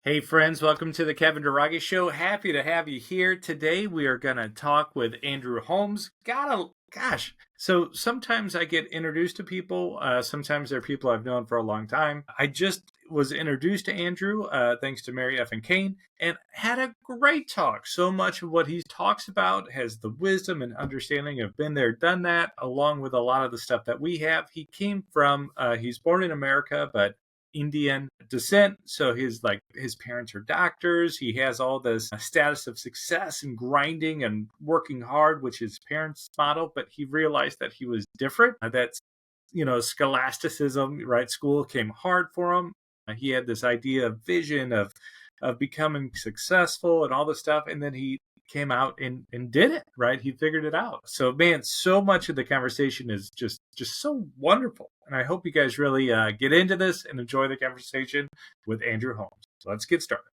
Hey friends, welcome to the Kevin Dairaghi Show. Happy to have you here. Today we are going to talk with Andrew Holmes. So sometimes I get introduced to people. Sometimes they're people I've known for a long time. I just was introduced to Andrew thanks to Mary F. and Kane and had a great talk. So much of what he talks about has the wisdom and understanding of been there, done that, along with a lot of the stuff that we have. He's born in America, but Indian descent, so his parents are doctors. He has all this status of success and grinding and working hard, which his parents model. But he realized that he was different. Scholasticism, right? School came hard for him. He had this idea of vision of becoming successful and all this stuff, and then he came out and did it, right? He figured it out. So man, so much of the conversation is just so wonderful. And I hope you guys really get into this and enjoy the conversation with Andrew Holmes. So let's get started.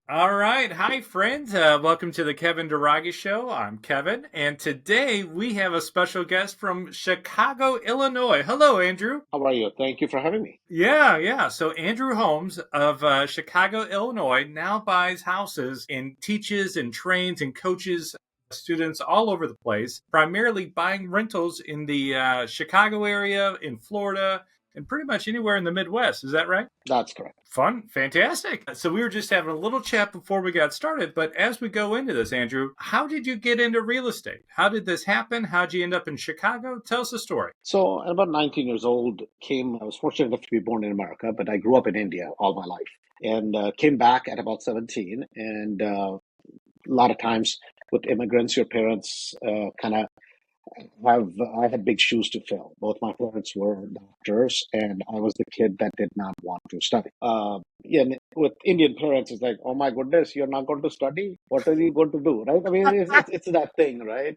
All right. Hi, friends. Welcome to the Kevin Dairaghi Show. I'm Kevin, and today we have a special guest from Chicago, Illinois. Hello, Andrew. How are you? Thank you for having me. Yeah. So Andrew Holmes of Chicago, Illinois now buys houses and teaches and trains and coaches students all over the place, primarily buying rentals in the Chicago area, in Florida, and pretty much anywhere in the Midwest. Is that right? That's correct. Fun. Fantastic. So we were just having a little chat before we got started, but as we go into this, Andrew, how did you get into real estate? How did this happen? How'd you end up in Chicago? Tell us the story. So, at about 19 years old, I was fortunate enough to be born in America, but I grew up in India all my life and came back at about 17. And a lot of times with immigrants, your parents kind of I had big shoes to fill. Both my parents were doctors, and I was the kid that did not want to study. Yeah, and with Indian parents, it's like, oh my goodness, you're not going to study? What are you going to do, right? I mean, it's that thing, right?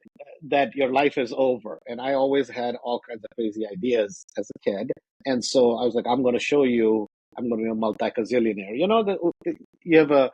That your life is over. And I always had all kinds of crazy ideas as a kid. And so I was like, I'm going to show you, I'm going to be a multi-gazillionaire. You have a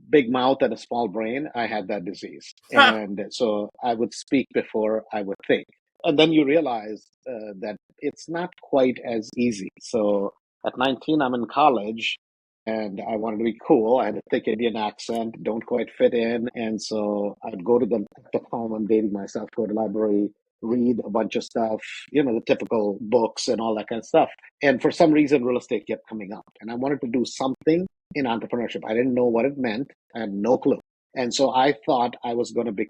big mouth and a small brain. I had that disease. And so I would speak before I would think. And then you realize that it's not quite as easy. So at 19, I'm in college and I wanted to be cool. I had a thick Indian accent, don't quite fit in. And so I'd go to at the time I'm dating myself, go to the library, read a bunch of stuff, the typical books and all that kind of stuff. And for some reason, real estate kept coming up. And I wanted to do something in entrepreneurship. I didn't know what it meant. I had no clue. And so I thought I was going to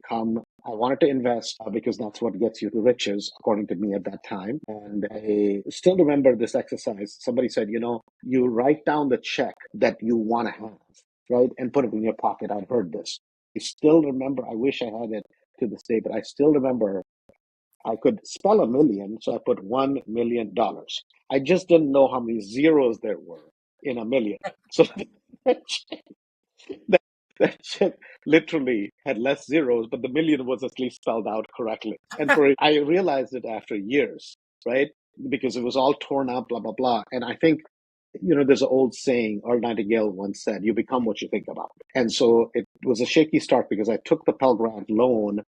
I wanted to invest because that's what gets you to riches, according to me at that time. And I still remember this exercise. Somebody said, you write down the check that you want to have, right? And put it in your pocket. I'd heard this. I still remember, I wish I had it to this day, but I still remember I could spell a million. So I put $1 million. I just didn't know how many zeros there were in a million. So that, that check literally had less zeros, but the million was at least spelled out correctly. And I realized it after years, right? Because it was all torn up, blah, blah, blah. And I think, there's an old saying, Earl Nightingale once said, you become what you think about. And so it was a shaky start because I took the Pell Grant loan.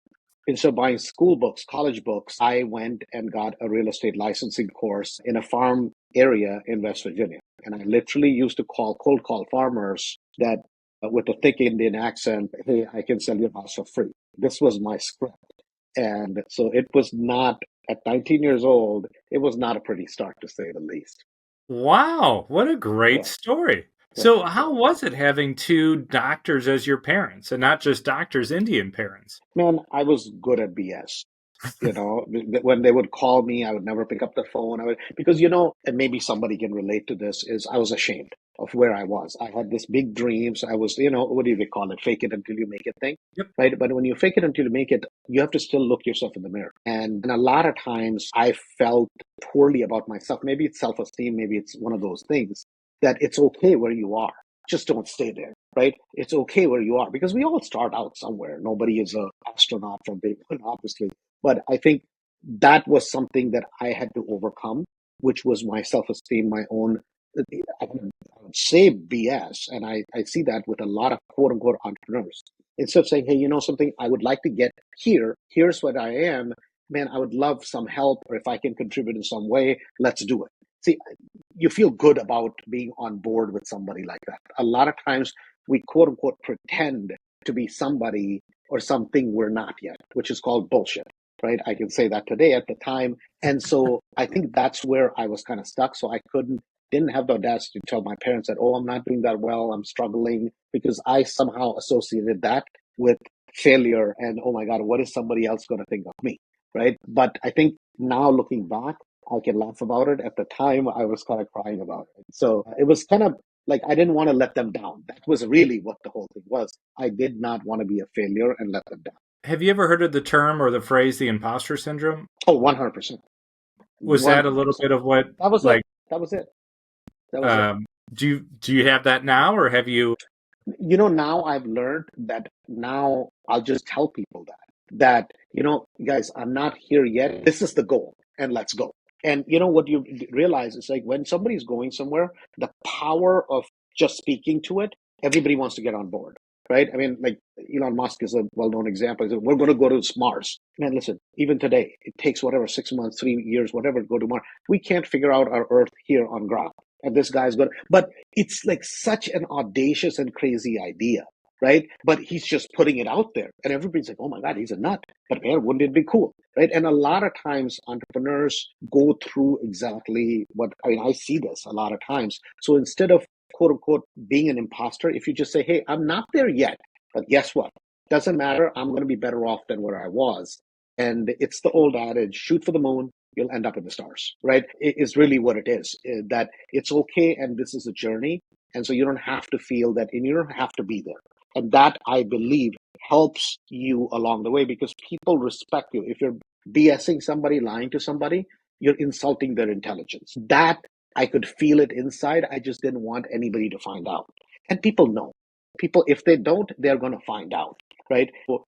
Instead of buying school books, college books, I went and got a real estate licensing course in a farm area in West Virginia. And I literally used to cold call farmers that with a thick Indian accent, hey, I can sell your house for free. This was my script. And so it was not, at 19 years old, it was not a pretty start to say the least. Wow, what a great story. So how was it having two doctors as your parents and not just doctors, Indian parents? Man, I was good at BS. When they would call me, I would never pick up the phone. Because, and maybe somebody can relate to this, is I was ashamed of where I was. I had this big dreams. I was, what do you call it? Fake it until you make it thing. Yep. Right. But when you fake it until you make it, you have to still look yourself in the mirror. And a lot of times I felt poorly about myself. Maybe it's self-esteem. Maybe it's one of those things that it's okay where you are. Just don't stay there. Right? It's okay where you are because we all start out somewhere. Nobody is an astronaut from day one, obviously. But I think that was something that I had to overcome, which was my self-esteem, my own I would say BS, and I see that with a lot of quote unquote entrepreneurs. Instead of saying, hey, you know something, I would like to get here. Here's what I am. Man, I would love some help, or if I can contribute in some way, let's do it. See, you feel good about being on board with somebody like that. A lot of times we quote unquote pretend to be somebody or something we're not yet, which is called bullshit, right? I can say that today at the time. And so I think that's where I was kind of stuck. So I didn't have the audacity to tell my parents that, oh, I'm not doing that well, I'm struggling, because I somehow associated that with failure and, oh my God, what is somebody else going to think of me, right? But I think now looking back, I can laugh about it. At the time, I was kind of crying about it. So it was kind of like I didn't want to let them down. That was really what the whole thing was. I did not want to be a failure and let them down. Have you ever heard of the term or the phrase the imposter syndrome? Oh, 100%. Was that a little 100%. bit of what, That was it. like, That was it. That was it. um, do you have that now, or have you? Now I've learned that now I'll just tell people that, guys, I'm not here yet. This is the goal, and let's go. And what you realize is like when somebody's going somewhere, the power of just speaking to it, everybody wants to get on board, right? I mean, like Elon Musk is a well-known example. He said, we're going to go to Mars. Man, listen, even today, it takes whatever, 6 months, 3 years, whatever to go to Mars. We can't figure out our Earth here on ground. And this guy's going, but it's like such an audacious and crazy idea, right? But he's just putting it out there, and everybody's like, "Oh my God, he's a nut!" But man, wouldn't it be cool, right? And a lot of times, entrepreneurs go through exactly what I mean. I see this a lot of times. So instead of quote unquote being an imposter, if you just say, "Hey, I'm not there yet, but guess what? Doesn't matter. I'm going to be better off than where I was." And it's the old adage: shoot for the moon, you'll end up in the stars, right? It is really what it is, that it's okay. And this is a journey. And so you don't have to feel that, and you don't have to be there. And that, I believe, helps you along the way because people respect you. If you're BSing somebody, lying to somebody, you're insulting their intelligence. That I could feel it inside. I just didn't want anybody to find out. And people know. People, if they don't, they're going to find out, right?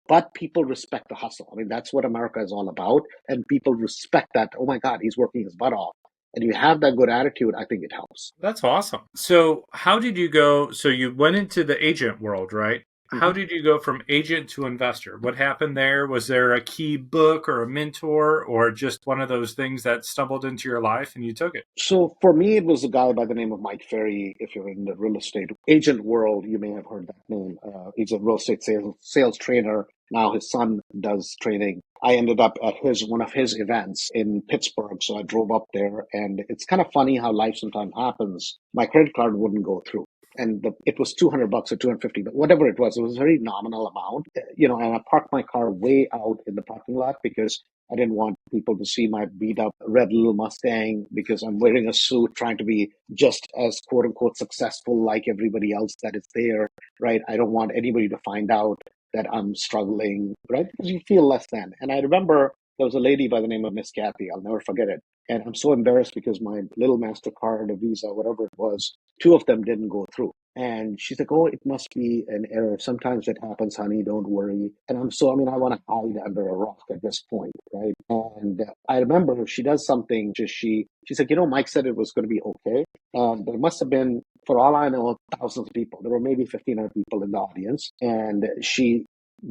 But people respect the hustle. I mean, that's what America is all about. And people respect that. Oh my God, he's working his butt off. And you have that good attitude, I think it helps. That's awesome. So, how did you go? So, you went into the agent world, right? How Mhm. did you go from agent to investor? What happened there? Was there a key book or a mentor or just one of those things that stumbled into your life and you took it? So for me, it was a guy by the name of Mike Ferry. If you're in the real estate agent world, you may have heard that name. He's a real estate sales trainer. Now his son does training. I ended up at one of his events in Pittsburgh, so I drove up there, and it's kind of funny how life sometimes happens. My credit card wouldn't go through, and it was $200 or 250, but whatever it was a very nominal amount, And I parked my car way out in the parking lot because I didn't want people to see my beat up red little Mustang because I'm wearing a suit trying to be just as quote unquote successful like everybody else that is there, right? I don't want anybody to find out that I'm struggling, right? Because you feel less than. And I remember there was a lady by the name of Miss Kathy. I'll never forget it. And I'm so embarrassed because my little MasterCard, a Visa, whatever it was, two of them didn't go through. And she's like, oh, it must be an error. Sometimes it happens, honey. Don't worry. And I want to hide under a rock at this point, right? And I remember she does something. She's like, Mike said it was going to be okay. There must have been, for all I know, thousands of people. There were maybe 1,500 people in the audience. And she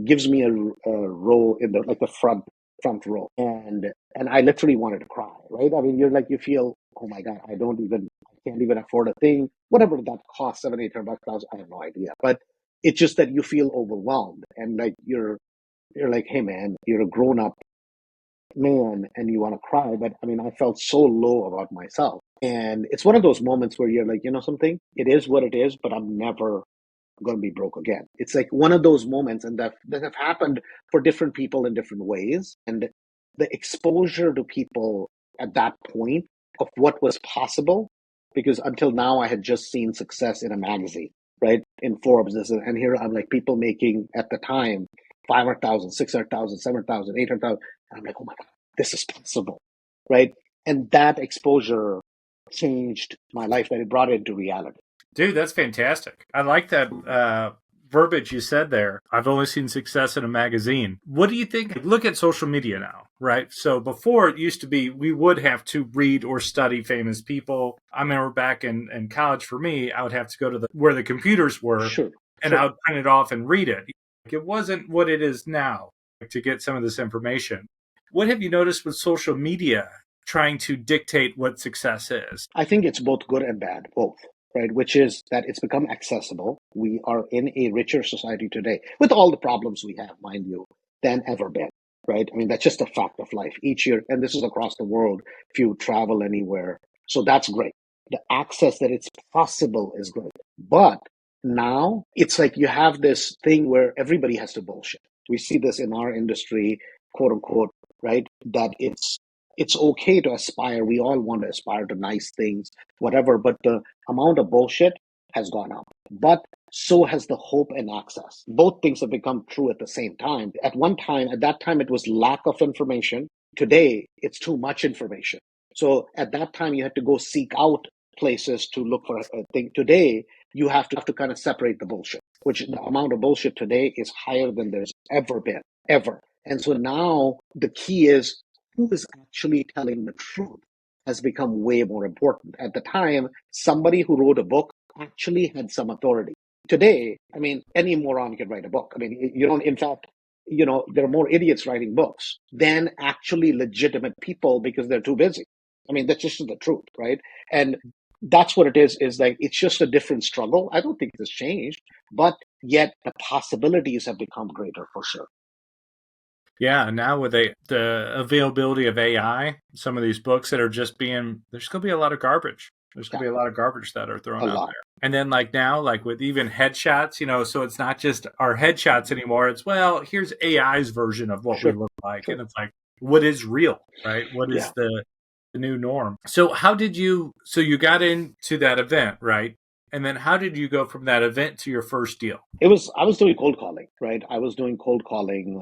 gives me a row in the front row. And I literally wanted to cry, right? I mean, you feel, oh my God, I can't even afford a thing. Whatever that costs, $700-800, I have no idea. But it's just that you feel overwhelmed and like you're like, hey man, you're a grown up man and you want to cry. But I mean, I felt so low about myself. And it's one of those moments where you're like, something, it is what it is, but I'm never going to be broke again. It's like one of those moments, and that have happened for different people in different ways. And the exposure to people at that point of what was possible, because until now I had just seen success in a magazine, right? In Forbes, and here I'm like people making at the time 500,000, 600,000, 700,000, 800,000. And I'm like, oh my God, this is possible, right? And that exposure changed my life, that it brought it into reality. Dude, that's fantastic. I like that verbiage you said there. I've only seen success in a magazine. What do you think? Look at social media now, right? So before it used to be we would have to read or study famous people. I remember back in college for me, I would have to go to where the computers were Sure. and I would print it off and read it. It wasn't what it is now to get some of this information. What have you noticed with social media trying to dictate what success is? I think it's both good and bad, both, right? Which is that it's become accessible. We are in a richer society today with all the problems we have, mind you, than ever been, right? I mean, that's just a fact of life each year. And this is across the world if you travel anywhere. So that's great. The access that it's possible is great. But now it's like you have this thing where everybody has to bullshit. We see this in our industry, quote unquote, right? That it's okay to aspire. We all want to aspire to nice things, whatever, but the amount of bullshit has gone up. But so has the hope and access. Both things have become true at the same time. At that time, it was lack of information. Today, it's too much information. So at that time, you had to go seek out places to look for a thing. Today, you have to kind of separate the bullshit, which the amount of bullshit today is higher than there's ever been, ever. And so now the key is who is actually telling the truth has become way more important. At the time, somebody who wrote a book actually had some authority. Today, I mean, any moron can write a book. I mean, you don't, in fact, there are more idiots writing books than actually legitimate people because they're too busy. I mean, that's just the truth, right? And that's what it is like, it's just a different struggle. I don't think it's changed, but yet the possibilities have become greater for sure. Yeah, now with the availability of AI, some of these books that are just there's going to be a lot of garbage. There's going to be a lot of garbage that are thrown out there. And then like now, like with even headshots, so it's not just our headshots anymore. It's, well, here's AI's version of what we look like. And it's like, what is real, right? What is the new norm? So you got into that event, right? And then how did you go from that event to your first deal? I was doing cold calling, right? I was doing cold calling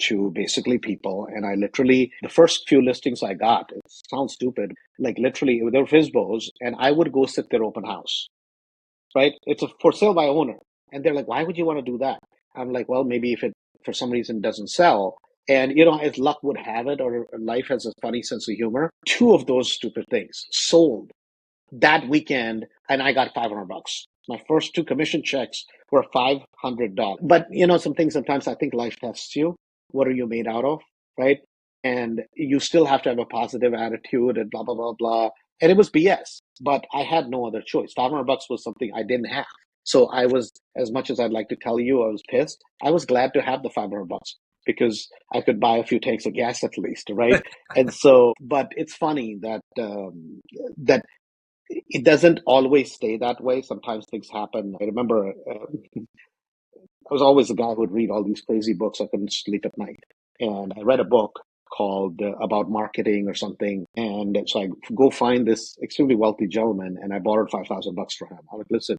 to basically people. And I literally, the first few listings I got, it sounds stupid, like literally they were FISBOs, and I would go sit their open house, right? It's a for sale by owner. And they're like, why would you want to do that? I'm like, well, maybe if it for some reason doesn't sell. And, as luck would have it, or life has a funny sense of humor, two of those stupid things sold that weekend, and I got $500. My first two commission checks were $500. But some things sometimes I think life tests you. What are you made out of, right? And you still have to have a positive attitude and blah blah blah blah. And it was BS, but I had no other choice. $500 was something I didn't have. So I was, as much as I'd like to tell you, I was pissed. I was glad to have the $500 because I could buy a few tanks of gas at least, right? And so, but it's funny that that it doesn't always stay that way. Sometimes things happen. I remember I was always the guy who would read all these crazy books. I couldn't sleep at night. And I read a book called About Marketing or something. And so I go find this extremely wealthy gentleman and I borrowed $5,000 from him. I'm like, listen,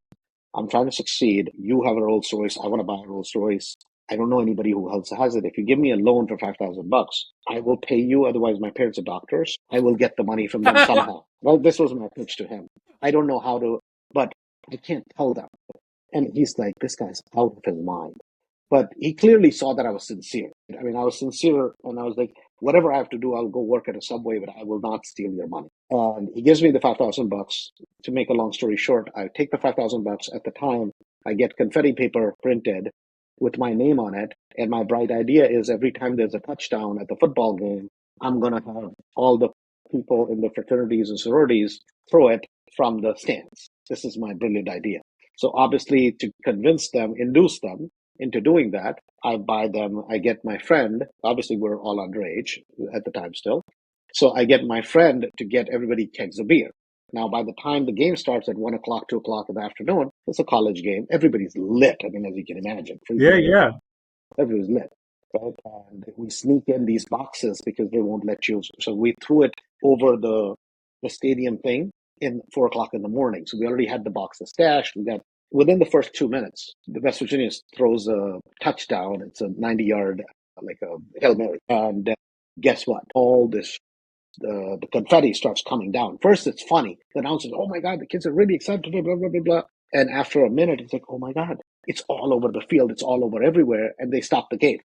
I'm trying to succeed. You have a Rolls Royce. I want to buy a Rolls Royce. I don't know anybody who else has it. If you give me a loan for $5,000, I will pay you. Otherwise, my parents are doctors. I will get the money from them somehow. Well, this was my pitch to him. I don't know how to, but I can't tell them. And he's like, this guy's out of his mind. But he clearly saw that I was sincere. I mean, I was sincere, and I was like, whatever I have to do, I'll go work at a Subway, but I will not steal your money. And he gives me the $5,000. To make a long story short, I take the $5,000. At the time, I get confetti paper printed with my name on it. And my bright idea is every time there's a touchdown at the football game, I'm going to have all the people in the fraternities and sororities throw it from the stands. This is my brilliant idea. So obviously, to induce them into doing that, I get my friend, obviously we're all underage at the time still. So I get my friend to get everybody kegs of beer. Now, by the time the game starts at 1 o'clock, 2 o'clock in the afternoon, it's a college game. Everybody's lit. I mean, as you can imagine. Yeah. Everybody's lit. Right? And we sneak in these boxes because they won't let you. So we threw it over the stadium thing in 4 o'clock in the morning. So we already had the boxes stashed. Within the first 2 minutes, the West Virginia throws a touchdown. It's a 90-yard, like a Hail Mary. And guess what? All this, the confetti starts coming down. First, it's funny. The announcer says, oh my God, the kids are really excited today, blah, blah, blah, blah. And after a minute, it's like, oh my God, It's all over the field. It's all over everywhere. And they stop the game.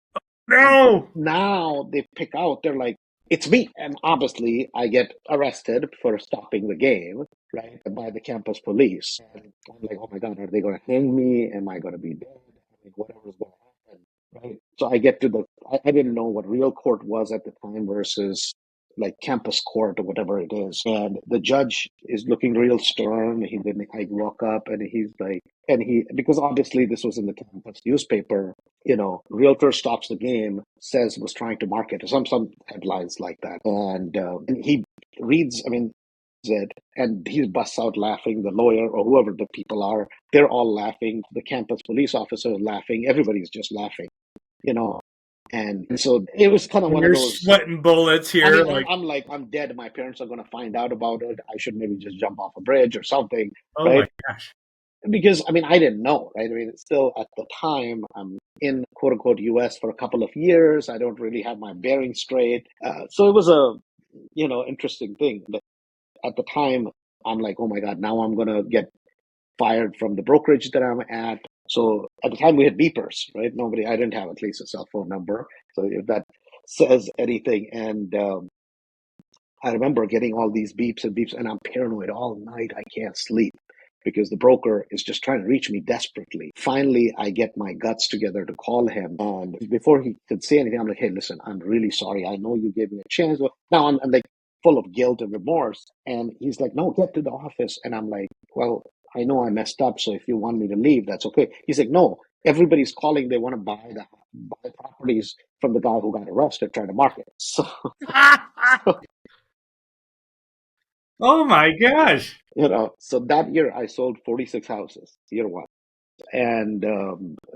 And No. now they pick out, they're like, it's me. And obviously, I get arrested for stopping the game, right, by the campus police. And I'm like, oh my God, are they going to hang me? Am I going to be dead? I mean, whatever's going to happen, right? So I get to I didn't know what real court was at the time versus like campus court or whatever it is. And the judge is looking real stern. I walk up and he's like, because obviously this was in the campus newspaper, realtor stops the game, says was trying to market, or some headlines like that. And he reads, I mean, it, and he busts out laughing. The lawyer or whoever the people are, they're all laughing. The campus police officer is laughing. Everybody's just laughing, you know. And so it was kind of And one of you're those. sweating bullets I here. mean, Like, I'm like, I'm dead. My parents are going to find out about it. I should maybe just jump off a bridge or something, oh right? my gosh. Because I mean, I didn't know, right? I mean, it's still at the time, I'm in quote unquote US for a couple of years. I don't really have my bearings straight. So it was a, interesting thing. But at the time, I'm like, oh my God, now I'm going to get fired from the brokerage that I'm at. So at the time we had beepers, right? I didn't have at least a cell phone number. So if that says anything. And I remember getting all these beeps and beeps, and I'm paranoid all night. I can't sleep because the broker is just trying to reach me desperately. Finally, I get my guts together to call him. And before he could say anything, I'm like, hey, listen, I'm really sorry. I know you gave me a chance. But now I'm like full of guilt and remorse. And he's like, no, get to the office. And I'm like, well, I know I messed up. So if you want me to leave, that's okay. He's like, no, everybody's calling. They want to buy properties from the guy who got arrested trying to market. So, Oh my gosh. so that year I sold 46 houses, year one. And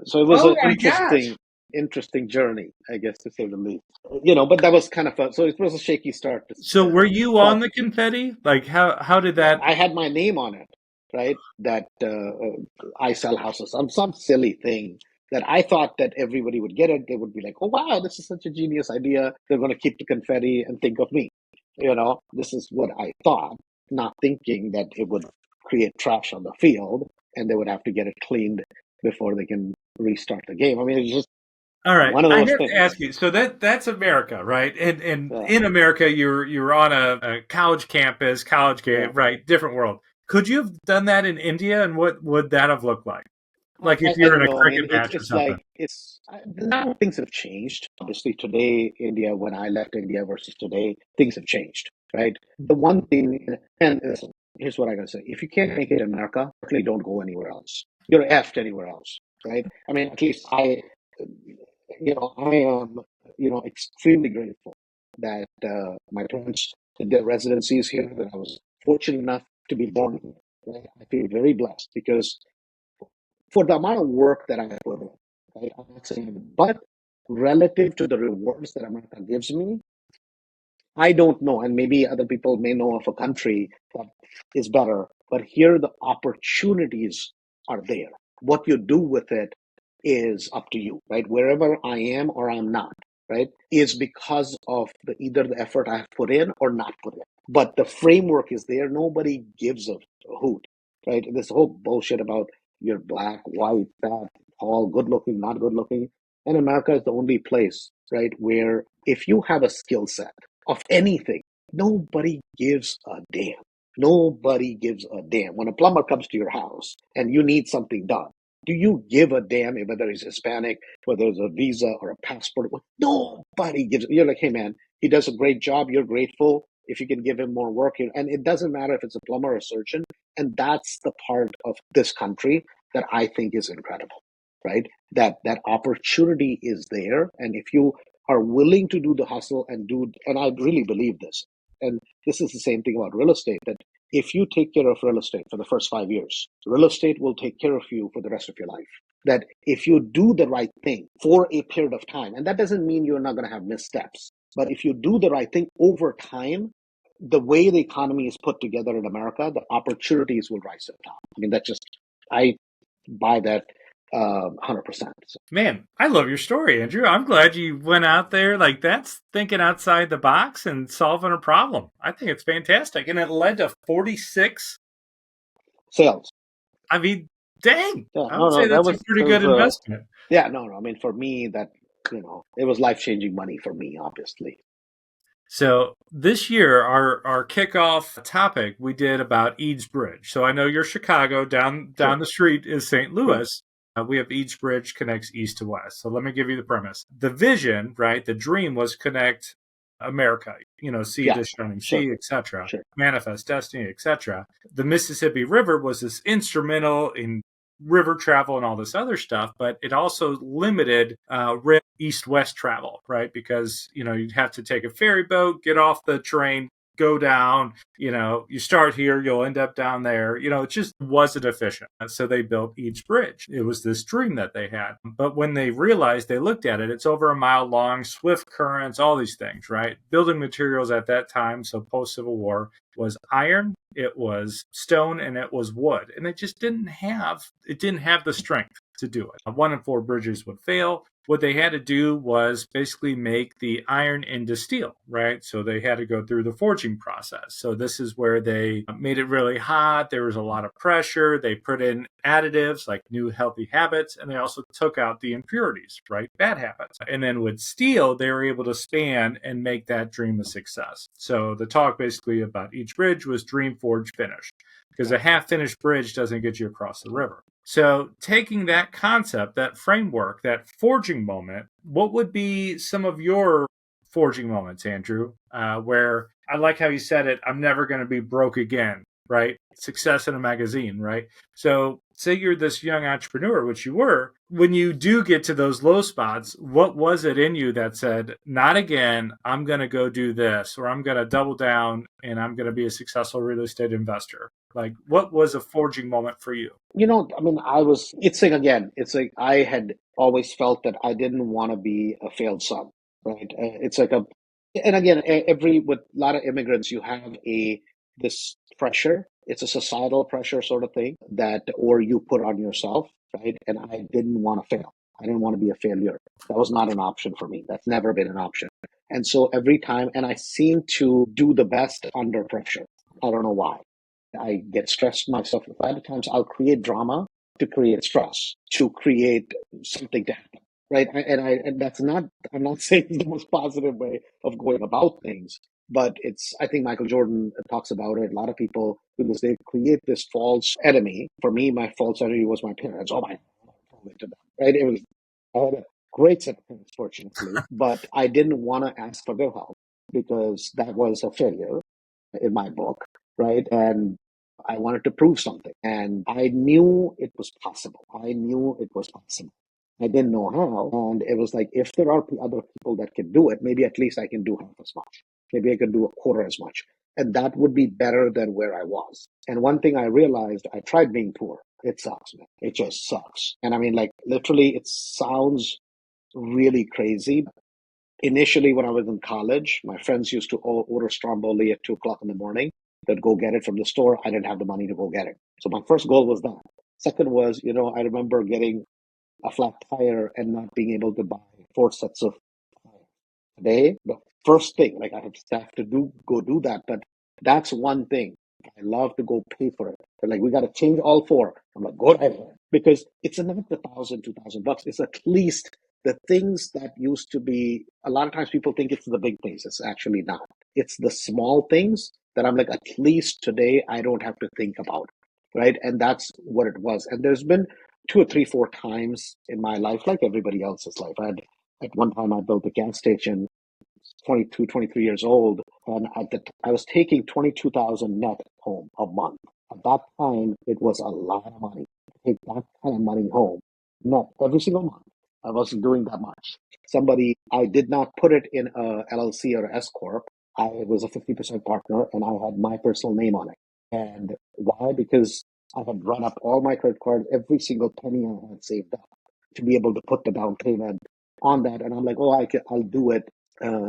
so it was Oh an my gosh. interesting journey, I guess, to say the least. But that was kind of so it was a shaky start. So were you on But the confetti? Like how did yeah, that? I had my name on it, right? That I sell houses. Some silly thing that I thought that everybody would get it. They would be like, oh, wow, this is such a genius idea. They're going to keep the confetti and think of me. This is what I thought, not thinking that it would create trash on the field and they would have to get it cleaned before they can restart the game. I mean, it's just All right, one of I those have to things. ask you. So that's America, right? And Yeah, in America, you're on a college campus, college yeah. game, right? Different world. Could you have done that in India, and what would that have looked like? Like if I you're don't in a know. I mean, cricket match or it's like something. now things have changed. Obviously, today, India, when I left India versus today, things have changed, right? The one thing, and listen, here's what I gotta say: if you can't make it in America, certainly don't go anywhere else. You're effed anywhere else, right? I mean, at least I am, extremely grateful that my parents did their residencies here. That I was fortunate enough to be born here. Right? I feel very blessed because for the amount of work that I have put in, right? I'm not saying it, but relative to the rewards that America gives me, I don't know, and maybe other people may know of a country that is better, but here the opportunities are there. What you do with it is up to you, right? Wherever I am or I'm not, right, is because of either the effort I have put in or not put in. But the framework is there. Nobody gives a hoot, right? This whole bullshit about you're black, white, fat, tall, good looking, not good looking. And America is the only place, right, where if you have a skill set, of anything. Nobody gives a damn. Nobody gives a damn. When a plumber comes to your house and you need something done, do you give a damn whether he's Hispanic, whether it's a visa or a passport? Nobody gives. You're like, hey man, he does a great job. You're grateful if you can give him more work. And it doesn't matter if it's a plumber or a surgeon. And that's the part of this country that I think is incredible, right? That opportunity is there, and if you are willing to do the hustle and I really believe this. And this is the same thing about real estate, that if you take care of real estate for the first 5 years, real estate will take care of you for the rest of your life. That if you do the right thing for a period of time, and that doesn't mean you're not going to have missteps, but if you do the right thing over time, the way the economy is put together in America, the opportunities will rise to the top. I mean, I buy that 100%. Man, I love your story, Andrew. I'm glad you went out there. Like that's thinking outside the box and solving a problem. I think it's fantastic, and it led to 46. Sales. I mean, Dang, Yeah, I no, would say no, that's a pretty that good was investment. yeah, no, no. I mean, for me, that it was life-changing money for me, obviously. So this year, our kickoff topic we did about Eads Bridge. So I know you're Chicago. Down Sure. the street is St. Right. Louis. We have Eads Bridge connects east to west. So let me give you the premise. The vision, right? The dream was connect America. See Yeah. the shining Sure. sea, etc. Sure. Manifest destiny, etc. The Mississippi River was this instrumental in river travel and all this other stuff, but it also limited east-west travel, right? Because you'd have to take a ferry boat, get off the train, go down. You start here, you'll end up down there. It just wasn't efficient. So they built each bridge. It was this dream that they had. But when they realized, they looked at it, it's over a mile long, swift currents, all these things, right? Building materials at that time, so post Civil War, was iron, it was stone, and it was wood. And it didn't have the strength to do it. 1 in 4 bridges would fail. What they had to do was basically make the iron into steel, right? So they had to go through the forging process. So this is where they made it really hot. There was a lot of pressure. They put in additives like new healthy habits, and they also took out the impurities, right? Bad habits. And then with steel, they were able to span and make that dream a success. So the talk basically about each bridge was dream, forge, finish, because a half finished bridge doesn't get you across the river. So, taking that concept, that framework, that forging moment, what would be some of your forging moments, Andrew? Where I like how you said it, I'm never going to be broke again, right? Success in a magazine, right? So, say you're this young entrepreneur, which you were, when you do get to those low spots, what was it in you that said, not again, I'm going to go do this, or I'm going to double down and I'm going to be a successful real estate investor? Like, what was a forging moment for you? I mean, it's like I had always felt that I didn't want to be a failed son, right? It's like and again, with a lot of immigrants, you have this pressure. It's a societal pressure sort of thing or you put on yourself, right? And I didn't want to fail. I didn't want to be a failure. That was not an option for me. That's never been an option. And so every time, and I seem to do the best under pressure. I don't know why. I get stressed myself. A lot of times I'll create drama to create stress, to create something to happen. Right. And that's not, I'm not saying it's the most positive way of going about things, but I think Michael Jordan talks about it. A lot of people, because they create this false enemy. For me, my false enemy was my parents. Oh my, right. I had a great set of parents, fortunately, but I didn't want to ask for their help because that was a failure in my book, right? And I wanted to prove something. And I knew it was possible. I knew it was possible. I didn't know how. And it was like, if there are other people that can do it, maybe at least I can do half as much. Maybe I can do a quarter as much. And that would be better than where I was. And one thing I realized, I tried being poor. It sucks, man. It just sucks. And I mean, like, literally, it sounds really crazy. Initially, when I was in college, my friends used to order Stromboli at 2 o'clock in the morning. They'd go get it from the store. I didn't have the money to go get it. So my first goal was that. Second was, I remember getting a flat tire and not being able to buy 4 sets of tires. Today, the first thing, like I have to go do that, but that's one thing. I love to go pay for it. They're like, we got to change all four. I'm like, go ahead. Because it's not the 1,000, 2,000 bucks. It's at least the things that used to be, a lot of times people think it's the big things. It's actually not. It's the small things that I'm like, at least today I don't have to think about. Right. And that's what it was. And there's been 2 or 3, 4 times in my life, like everybody else's life. At one time, I built a gas station, 22, 23 years old, and I was taking 22,000 net home a month. At that time, it was a lot of money. To take that kind of money home, net every single month. I wasn't doing that much. I did not put it in a LLC or S corp. I was a 50% partner, and I had my personal name on it. And why? Because I had run up all my credit cards, every single penny I had saved up to be able to put the down payment on that. And I'm like, oh, I'll do it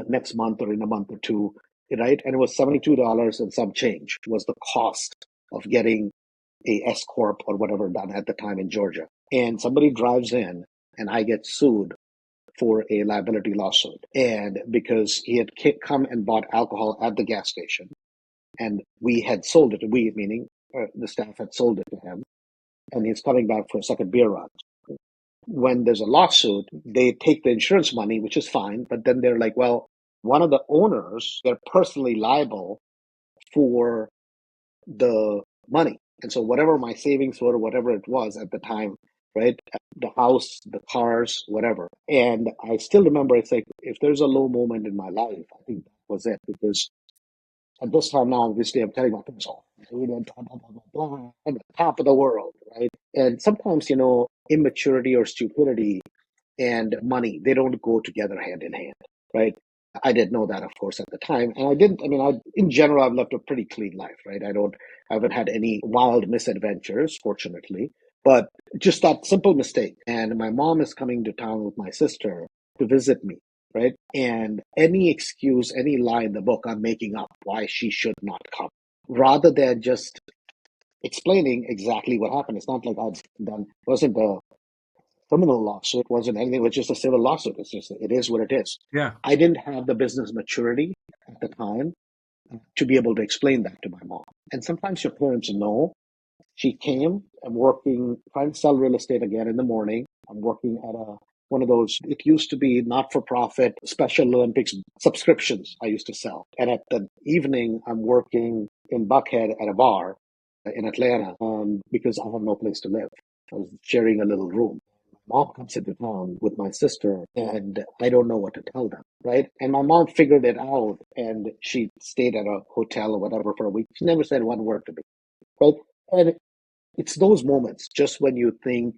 next month or in a month or two, right? And it was $72 and some change was the cost of getting a S corp or whatever done at the time in Georgia. And somebody drives in, and I get sued for a liability lawsuit, and because he had come and bought alcohol at the gas station, and we had sold it. We meaning the staff had sold it to him, and he's coming back for a second beer run. When there's a lawsuit, they take the insurance money, which is fine, but then they're like, well, one of the owners, they're personally liable for the money. And so whatever my savings were, whatever it was at the time, right? The house, the cars, whatever. And I still remember, it's like, if there's a low moment in my life, I think that was it. Because at this time now, obviously, I'm telling my parents, oh, blah, blah, blah, blah, blah, I'm at the top of the world, right? And sometimes, immaturity or stupidity and money, they don't go together hand in hand, right? I didn't know that, of course, at the time. And I didn't, I mean, in general, I've lived a pretty clean life, right? I haven't had any wild misadventures, fortunately, but just that simple mistake. And my mom is coming to town with my sister to visit me, right? And any excuse, any lie in the book, I'm making up why she should not come, rather than just explaining exactly what happened. It's not like I've done, wasn't a criminal lawsuit, wasn't anything, it was just a civil lawsuit. It's just, it is what it is. Yeah. I didn't have the business maturity at the time to be able to explain that to my mom. And sometimes your parents know. She came, I'm working, trying to sell real estate again in the morning. I'm working at one of those, it used to be not-for-profit Special Olympics subscriptions I used to sell. And at the evening, I'm working in Buckhead at a bar in Atlanta because I have no place to live. I was sharing a little room. Mom comes into town with my sister, and I don't know what to tell them, right? And my mom figured it out, and she stayed at a hotel or whatever for a week. She never said one word to me, right? And it's those moments just when you think,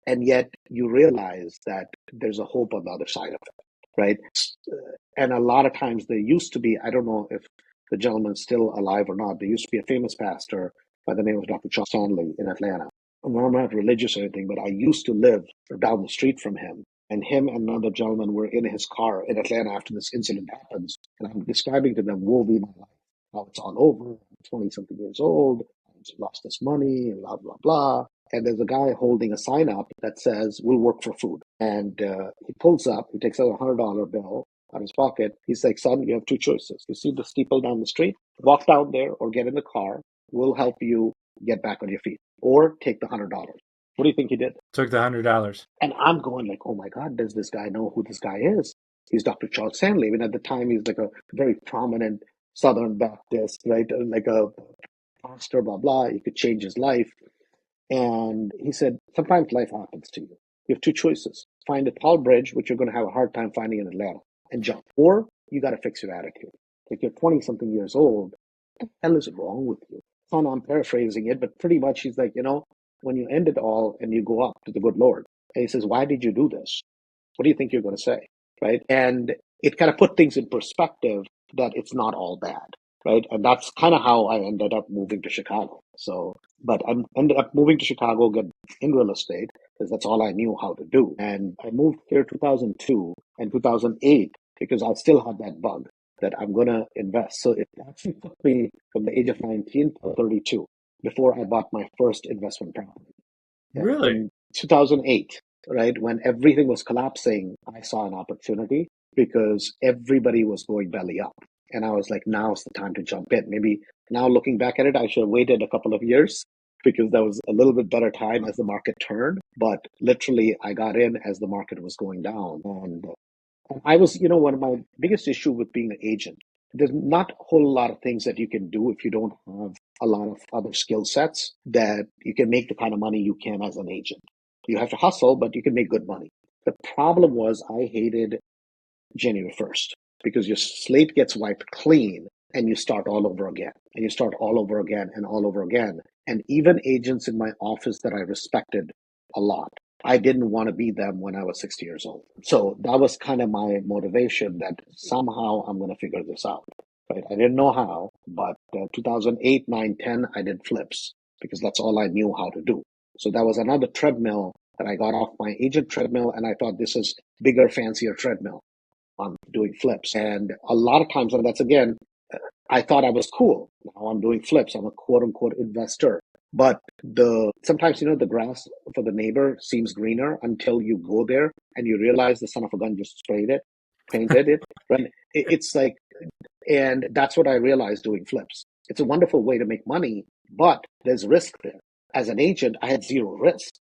and yet you realize that there's a hope on the other side of it, right? And a lot of times there used to be, I don't know if the gentleman's still alive or not, there used to be a famous pastor by the name of Dr. Charles Stanley in Atlanta. And I'm not religious or anything, but I used to live down the street from him. And him and another gentleman were in his car in Atlanta after this incident happens. And I'm describing to them, woe be my life, how it's all over. I'm 20 something years old. I lost this money and blah, blah, blah. And there's a guy holding a sign up that says, we'll work for food. And he pulls up, he takes out a $100 bill out of his pocket. He's like, son, you have two choices. You see the steeple down the street? Walk down there or get in the car. We'll help you get back on your feet. Or take the $100. What do you think he did? Took the $100. And I'm going like, oh my God, does this guy know who this guy is? He's Dr. Charles Stanley. I mean, at the time, he's like a very prominent Southern Baptist, right? Like a pastor, blah, blah. He could change his life. And he said, sometimes life happens to you. You have two choices. Find a tall bridge, which you're going to have a hard time finding in Atlanta, and jump. Or you got to fix your attitude. Like you're 20 something years old. What the hell is wrong with you? So I'm paraphrasing it, but pretty much he's like, when you end it all and you go up to the good Lord, and he says, why did you do this? What do you think you're going to say? Right? And it kind of put things in perspective that it's not all bad. Right. And that's kind of how I ended up moving to Chicago. So, but I ended up moving to Chicago, get in real estate because that's all I knew how to do. And I moved here 2002 and 2008 because I still had that bug that I'm going to invest. So it actually took me from the age of 19 to 32 before I bought my first investment property. Really? In 2008, right, when everything was collapsing, I saw an opportunity because everybody was going belly up. And I was like, now's the time to jump in. Maybe now looking back at it, I should have waited a couple of years because that was a little bit better time as the market turned. But literally, I got in as the market was going down. And I was, one of my biggest issue with being an agent, there's not a whole lot of things that you can do if you don't have a lot of other skill sets that you can make the kind of money you can as an agent. You have to hustle, but you can make good money. The problem was I hated January 1st because your slate gets wiped clean and you start all over again and you start all over again and all over again. And even agents in my office that I respected a lot, I didn't want to be them when I was 60 years old. So that was kind of my motivation that somehow I'm going to figure this out. Right? I didn't know how, but 2008, 9, 10, I did flips because that's all I knew how to do. So that was another treadmill that I got off my agent treadmill, and I thought this is bigger, fancier treadmill on doing flips. And a lot of times, and that's again, I thought I was cool. Now I'm doing flips. I'm a quote unquote investor. But sometimes, the grass for the neighbor seems greener until you go there and you realize the son of a gun just sprayed it, painted it. Right? It's like, and that's what I realized doing flips. It's a wonderful way to make money, but there's risk there. as an agent, I had zero risk,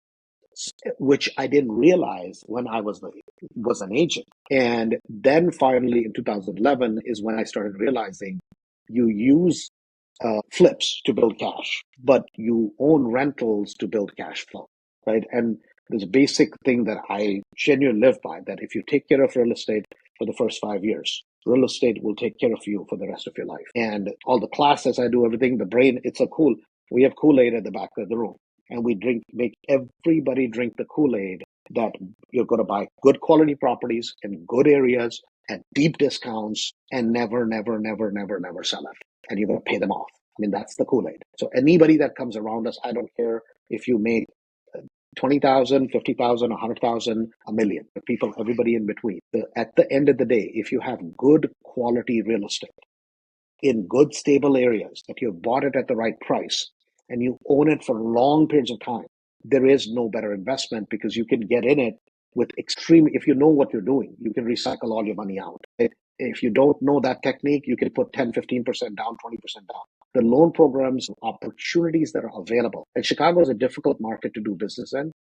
which I didn't realize when I was an agent. And then finally in 2011 is when I started realizing you use flips to build cash, but you own rentals to build cash flow, right? And there's a basic thing that I genuinely live by, that if you take care of real estate for the first 5 years, real estate will take care of you for the rest of your life. And all the classes I do, everything, the brain, we have Kool-Aid at the back of the room, and we make everybody drink the Kool-Aid that you're going to buy good quality properties in good areas at deep discounts and never, never, never, never, never sell it. And you're going to pay them off. I mean, that's the Kool-Aid. So anybody that comes around us, I don't care if you make 20,000, 50,000, 100,000, a million. The people, everybody in between. At the end of the day, if you have good quality real estate in good stable areas, that you've bought it at the right price and you own it for long periods of time, there is no better investment, because you can get in it with if you know what you're doing, you can recycle all your money out. If you don't know that technique, you can put 10, 15% down, 20% down. The loan programs, opportunities that are available. And Chicago is a difficult market to do business in,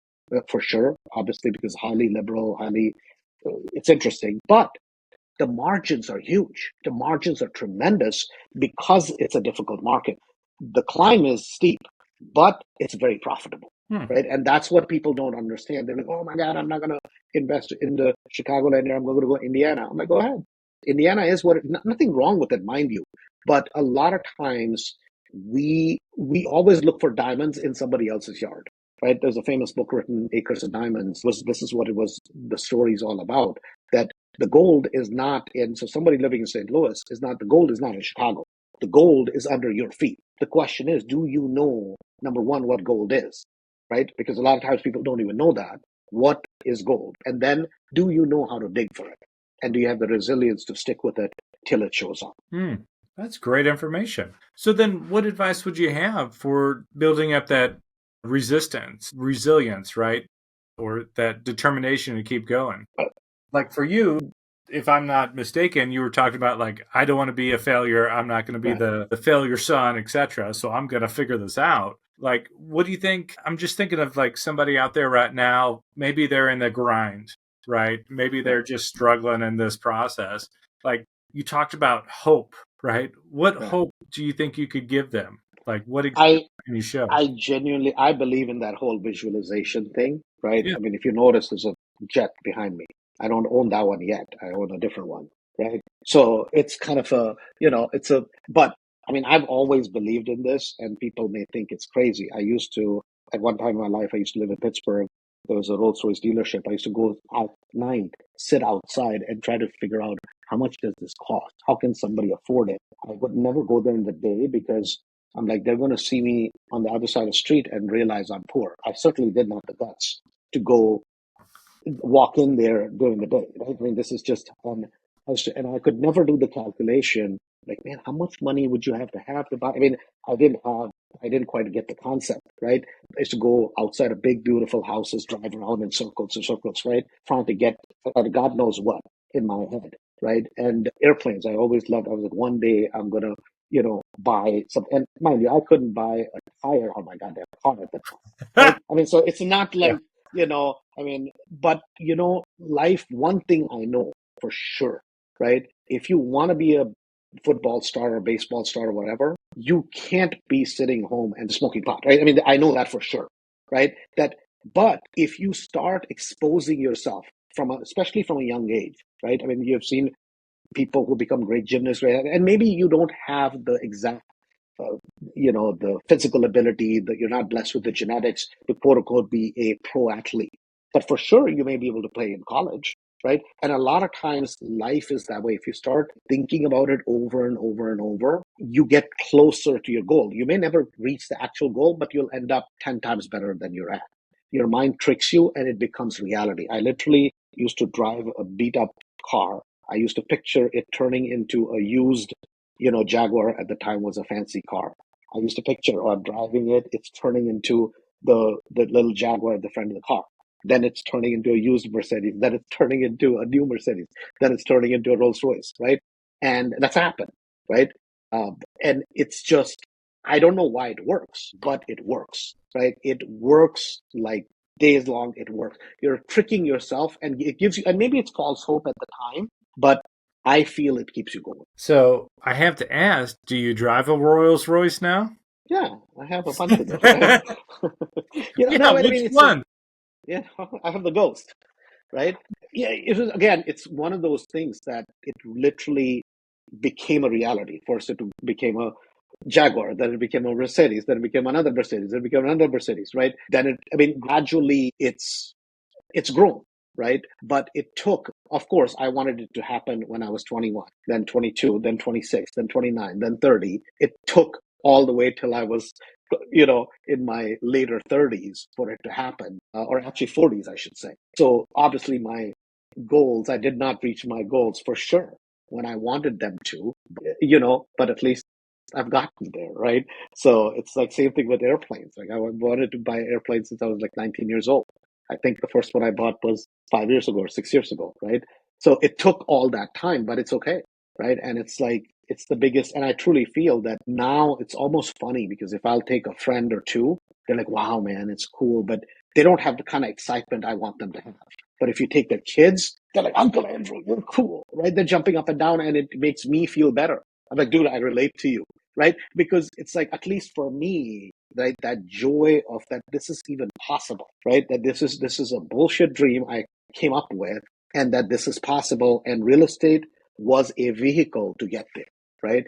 for sure, obviously, because highly liberal, it's interesting. But the margins are huge. The margins are tremendous because it's a difficult market. The climb is steep, but it's very profitable, right? And that's what people don't understand. They're like, oh my God, I'm not going to invest in the Chicagoland area. I'm going to go to Indiana. I'm like, go ahead. Indiana is nothing wrong with it, mind you. But a lot of times we always look for diamonds in somebody else's yard, right? There's a famous book written, Acres of Diamonds. This is what the story's all about, that the gold is not in, so somebody living in St. Louis the gold is not in Chicago. The gold is under your feet. The question is, do you know, number one, what gold is, right? Because a lot of times people don't even know that. What is gold? And then, do you know how to dig for it? And do you have the resilience to stick with it till it shows up? That's great information. So then what advice would you have for building up that resilience, right? Or that determination to keep going? Like for you, if I'm not mistaken, you were talking about like, I don't want to be a failure. I'm not going to be the failure son, etc. So I'm going to figure this out. Like, what do you think? I'm just thinking of like somebody out there right now. Maybe they're in the grind, right? Maybe they're just struggling in this process. Like you talked about hope, right? What hope do you think you could give them? Like what exactly can you show? I believe in that whole visualization thing, right? Yeah. I mean, if you notice, there's a jet behind me. I don't own that one yet. I own a different one, right? So it's kind of but I mean, I've always believed in this, and people may think it's crazy. At one time in my life, I used to live in Pittsburgh. There was a Rolls Royce dealership. I used to go at night, sit outside and try to figure out, how much does this cost? How can somebody afford it? I would never go there in the day, because I'm like, they're going to see me on the other side of the street and realize I'm poor. I certainly didn't have the guts to go walk in there during the day, right? I mean, this is just and I could never do the calculation. Like, man, how much money would you have to buy? I mean, I didn't quite get the concept, right? I used to go outside of big, beautiful houses, drive around in circles and circles, right? Trying to get God knows what in my head, right? And airplanes, I always loved. I was like, one day I'm gonna, buy some. And mind you, I couldn't buy a tire on my goddamn car at the time, right? I mean, so it's not like, I mean, but life, one thing I know for sure, right? If you want to be a football star or baseball star or whatever, you can't be sitting home and smoking pot, right? I mean, I know that for sure, right? But if you start exposing yourself especially from a young age, right? I mean, you've seen people who become great gymnasts, right? And maybe you don't have the exact the physical ability, that you're not blessed with the genetics to quote unquote be a pro athlete. But for sure, you may be able to play in college, right? And a lot of times life is that way. If you start thinking about it over and over and over, you get closer to your goal. You may never reach the actual goal, but you'll end up 10 times better than you're at. Your mind tricks you and it becomes reality. I literally used to drive a beat up car. I used to picture it turning into a used Jaguar. At the time was a fancy car. I used to picture, I'm driving it, it's turning into the little Jaguar at the front of the car. Then it's turning into a used Mercedes. Then it's turning into a new Mercedes. Then it's turning into a Rolls Royce, right? And that's happened, right? And it's just I don't know why it works, but it works, right? It works like days long. It works. You're tricking yourself, and it gives you, and maybe it's false hope at the time, but I feel it keeps you going. So I have to ask, do you drive a Rolls Royce now? Yeah, I have a bunch of them. I have, Yeah, no, I which mean, it's one? I have the Ghost, right? Yeah, it was again. It's one of those things that it literally became a reality. First, it became a Jaguar, then it became a Mercedes, then it became another Mercedes, then it became another Mercedes, right? I mean, gradually it's grown, right? But it took, of course, I wanted it to happen when I was 21, then 22, then 26, then 29, then 30. It took all the way till I was, in my later 30s for it to happen, or actually 40s, I should say. So obviously, my goals, I did not reach my goals for sure when I wanted them to, but at least I've gotten there, right? So it's like same thing with airplanes. Like I wanted to buy airplanes since I was like 19 years old. I think the first one I bought was 5 years ago or 6 years ago, right? So it took all that time, but it's okay, right? And it's like it's the biggest, and I truly feel that now it's almost funny because if I'll take a friend or two, they're like, "Wow, man, it's cool," but they don't have the kind of excitement I want them to have. But if you take their kids, they're like, "Uncle Andrew, you're cool," right? They're jumping up and down, and it makes me feel better. I'm like, "Dude, I relate to you," right? Because it's like, at least for me, right, that joy of that this is even possible, right? That this is a bullshit dream I came up with, and that this is possible. And real estate was a vehicle to get there, right?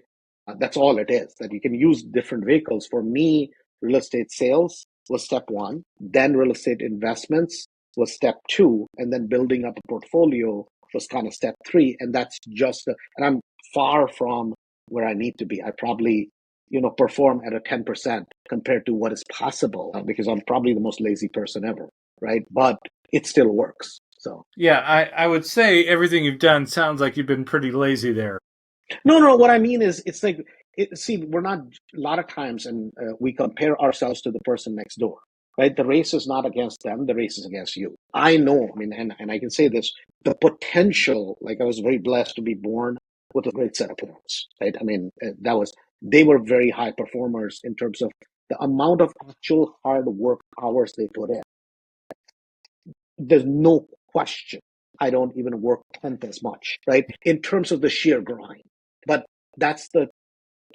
That's all it is. That you can use different vehicles. For me, real estate sales was step one. Then real estate investments was step two, and then building up a portfolio was kind of step three. And that's just, and I'm far from where I need to be. I probably, perform at a 10% compared to what is possible because I'm probably the most lazy person ever, right? But it still works. So, Yeah, I would say everything you've done sounds like you've been pretty lazy there. no, no, what I mean is, it's like, see, we're not, a lot of times, and we compare ourselves to the person next door, right? The race is not against them, the race is against you. I know, I mean, and I can say this, the potential, like I was very blessed to be born with a great set of parents, right? I mean, they were very high performers in terms of the amount of actual hard work hours they put in. There's no question. I don't even work 10th as much, right? In terms of the sheer grind. But that's the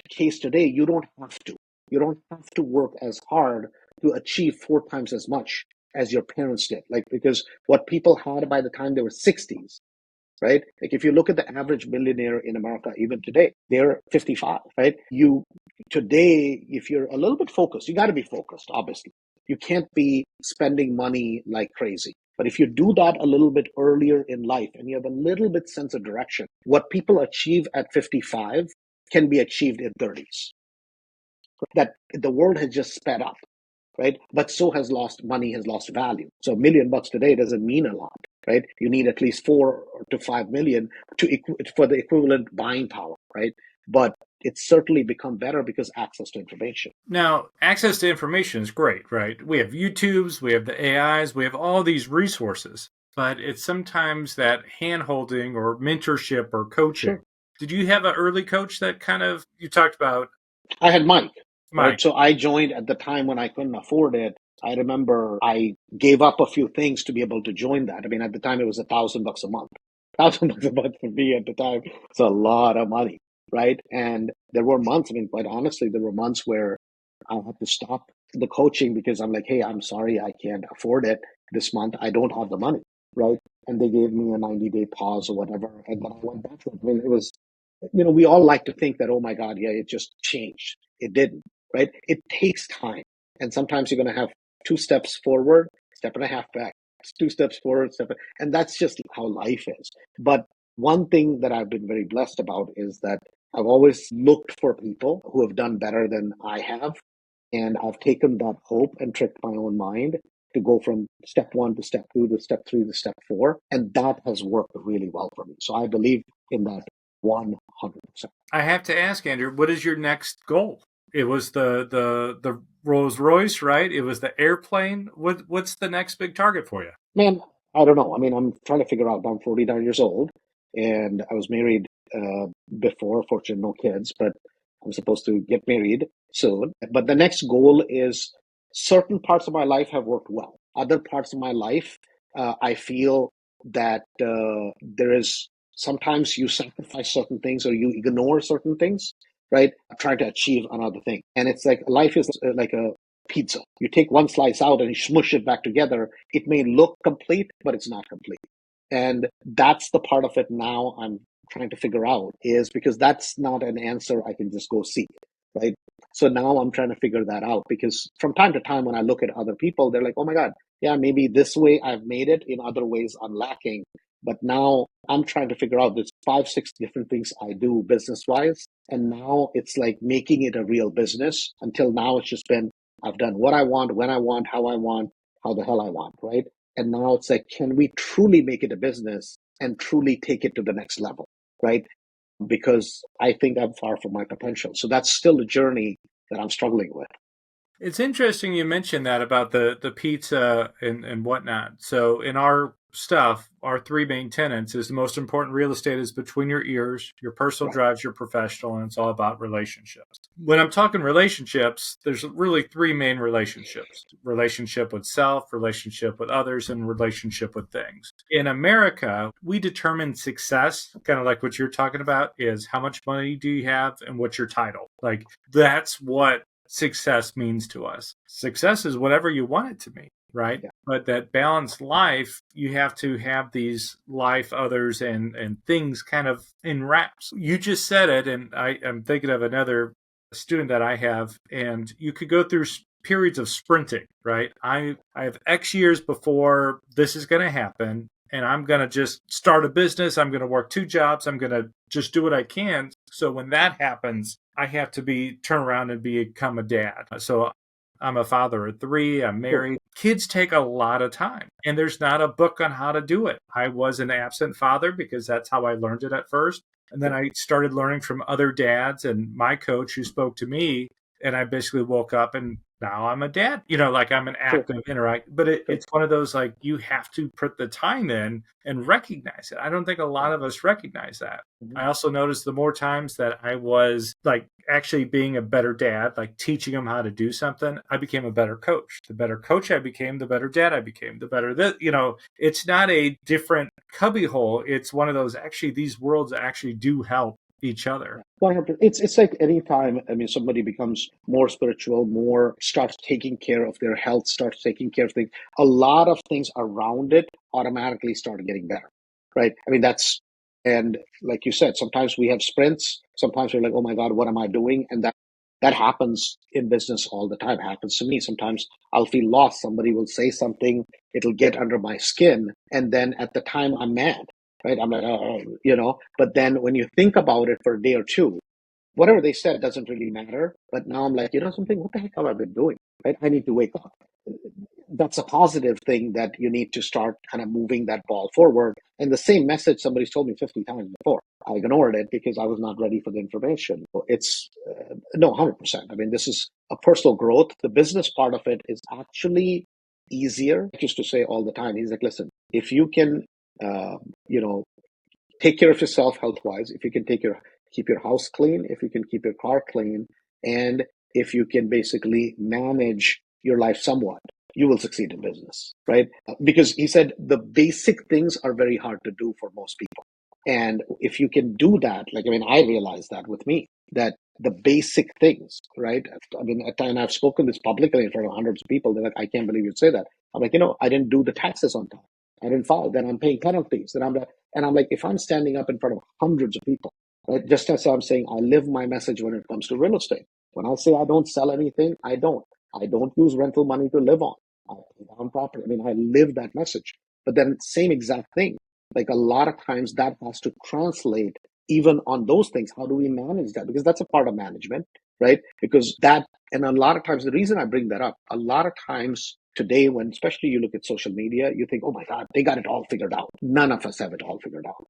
case today. You don't have to. You don't have to work as hard to achieve four times as much as your parents did. Like, because what people had by the time they were 60s, right? Like if you look at the average millionaire in America, even today, they're 55, right? Today, if you're a little bit focused, you got to be focused, obviously. You can't be spending money like crazy. But if you do that a little bit earlier in life and you have a little bit sense of direction, what people achieve at 55 can be achieved in 30s. That the world has just sped up, right? But so has lost money, has lost value. So $1 million today doesn't mean a lot, right? You need at least 4 to 5 million for the equivalent buying power, right? But it's certainly become better because access to information. Now, access to information is great, right? We have YouTubes, we have the AIs, we have all these resources, but it's sometimes that hand holding or mentorship or coaching. Sure. Did you have an early coach that kind of, you talked about I had Mike, right? Mike? So I joined at the time when I couldn't afford it. I remember I gave up a few things to be able to join that. I mean, at the time it was $1,000 a month. $1,000 a month for me at the time. It's a lot of money, right? And there were months, I mean, quite honestly, there were months where I had to stop the coaching because I'm like, hey, I'm sorry, I can't afford it this month. I don't have the money, right? And they gave me a 90-day pause or whatever. And then I went back to it. I mean, it was, we all like to think that, oh my God, yeah, it just changed. It didn't, right? It takes time. And sometimes you're going to have 2 steps forward, step and a half back, 2 steps forward, and that's just how life is. But one thing that I've been very blessed about is that I've always looked for people who have done better than I have. And I've taken that hope and tricked my own mind to go from step one to step two to step three to step four. And that has worked really well for me. So I believe in that 100%. I have to ask, Andrew, what is your next goal? It was the Rolls Royce, right? It was the airplane. What's the next big target for you? Man, I don't know. I mean, I'm trying to figure out. I'm 49 years old, and I was married before. Fortunately, no kids, but I'm supposed to get married soon. But the next goal is certain parts of my life have worked well. Other parts of my life, I feel that there is sometimes you sacrifice certain things or you ignore certain things, right? Trying to achieve another thing. And it's like life is like a pizza. You take one slice out and you smush it back together. It may look complete, but it's not complete. And that's the part of it now I'm trying to figure out, is because that's not an answer I can just go seek, right? So now I'm trying to figure that out, because from time to time when I look at other people, they're like, oh my God, yeah, maybe this way I've made it, in other ways I'm lacking. But now I'm trying to figure out, there's 5, 6 different things I do business wise. And now it's like making it a real business. Until now, it's just been, I've done what I want, when I want, how the hell I want, right? And now it's like, can we truly make it a business and truly take it to the next level, right? Because I think I'm far from my potential. So that's still a journey that I'm struggling with. It's interesting you mentioned that about the pizza and whatnot. So in our stuff, our three main tenets is the most important real estate is between your ears, your personal Right. drives your professional, and it's all about relationships. When I'm talking relationships, there's really three main relationships: relationship with self, relationship with others, and relationship with things. In America, we determine success, kind of like what you're talking about, is how much money do you have and what's your title. Like that's what success means to us. Success is whatever you want it to mean, right? Yeah. But that balanced life, you have to have these life, others, and things kind of in wraps. You just said it, and I'm thinking of another student that I have, and you could go through periods of sprinting, right? I have X years before this is going to happen, and I'm going to just start a business. I'm going to work 2 jobs. I'm going to just do what I can. So when that happens, I have to turn around and become a dad. So I'm a father of 3. I'm married. Kids take a lot of time, and there's not a book on how to do it. I was an absent father because that's how I learned it at first. And then I started learning from other dads and my coach who spoke to me. And I basically woke up and now I'm a dad, like I'm an active interact, but it's one of those, like, you have to put the time in and recognize it. I don't think a lot of us recognize that. Mm-hmm. I also noticed the more times that I was like actually being a better dad, like teaching them how to do something, I became a better coach. The better coach I became, the better dad I became, the better that, it's not a different cubbyhole. It's one of those, actually, these worlds actually do help each other. 100%. It's like any time, I mean, somebody becomes more spiritual, more starts taking care of their health, starts taking care of things, a lot of things around it automatically start getting better, right? I mean, and like you said, sometimes we have sprints, sometimes we're like, oh my God, what am I doing? And that happens in business all the time. It happens to me. Sometimes I'll feel lost. Somebody will say something, it'll get under my skin. And then at the time I'm mad. Right? I'm like, but then when you think about it for a day or two, whatever they said doesn't really matter. But now I'm like, something, what the heck have I been doing? Right? I need to wake up. That's a positive thing, that you need to start kind of moving that ball forward. And the same message somebody's told me 50 times before. I ignored it because I was not ready for the information. It's no, 100%. I mean, this is a personal growth. The business part of it is actually easier. I used to say all the time, he's like, listen, if you can take care of yourself health wise, if you can keep your house clean, if you can keep your car clean, and if you can basically manage your life somewhat, you will succeed in business, right? Because he said the basic things are very hard to do for most people. And if you can do that, like, I mean, I realized that with me, that the basic things, right? I mean, at times I've spoken this publicly in front of hundreds of people. They're like, I can't believe you'd say that. I'm like, I didn't do the taxes on time. I didn't file. Then I'm paying penalties. And I'm like, if I'm standing up in front of hundreds of people, right? Just as I'm saying, I live my message when it comes to real estate. When I say I don't sell anything, I don't. I don't use rental money to live on. I pay down property. I mean, I live that message. But then same exact thing. Like, a lot of times that has to translate even on those things. How do we manage that? Because that's a part of management, right? Because and a lot of times, the reason I bring that up, a lot of times today, when especially you look at social media, you think, oh my God, they got it all figured out. None of us have it all figured out.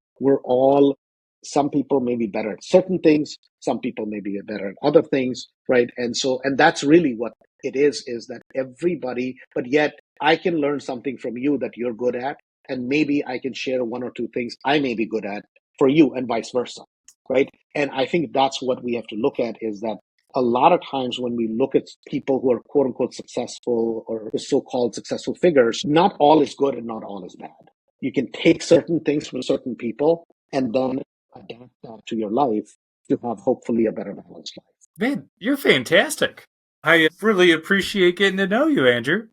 Some people may be better at certain things. Some people may be better at other things, right? And that's really what it is that everybody, but yet I can learn something from you that you're good at. And maybe I can share 1 or 2 things I may be good at for you, and vice versa. right? And I think that's what we have to look at, is that a lot of times when we look at people who are quote unquote successful or the so-called successful figures, not all is good and not all is bad. You can take certain things from certain people and then adapt that to your life to have hopefully a better balanced life. Man, you're fantastic. I really appreciate getting to know you, Andrew.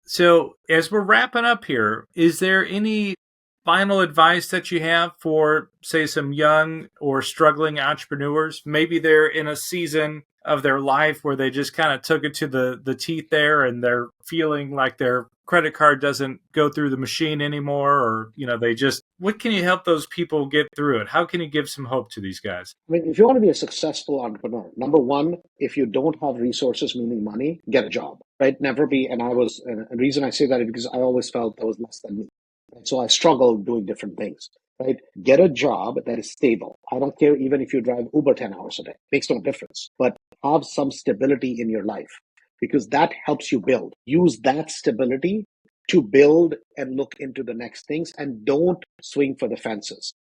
So, as we're wrapping up here, is there any final advice that you have for, say, some young or struggling entrepreneurs? Maybe they're in a season of their life where they just kind of took it to the teeth there and they're feeling like their credit card doesn't go through the machine anymore, or they just, what can you help those people get through it? How can you give some hope to these guys? I mean, if you want to be a successful entrepreneur, number one, if you don't have resources, meaning money, get a job, right? Never be, and the reason I say that is because I always felt that was less than me. And so I struggled doing different things, right? Get a job that is stable. I don't care even if you drive Uber 10 hours a day, makes no difference, but have some stability in your life because that helps you build. Use that stability to build and look into the next things and don't swing for the fences.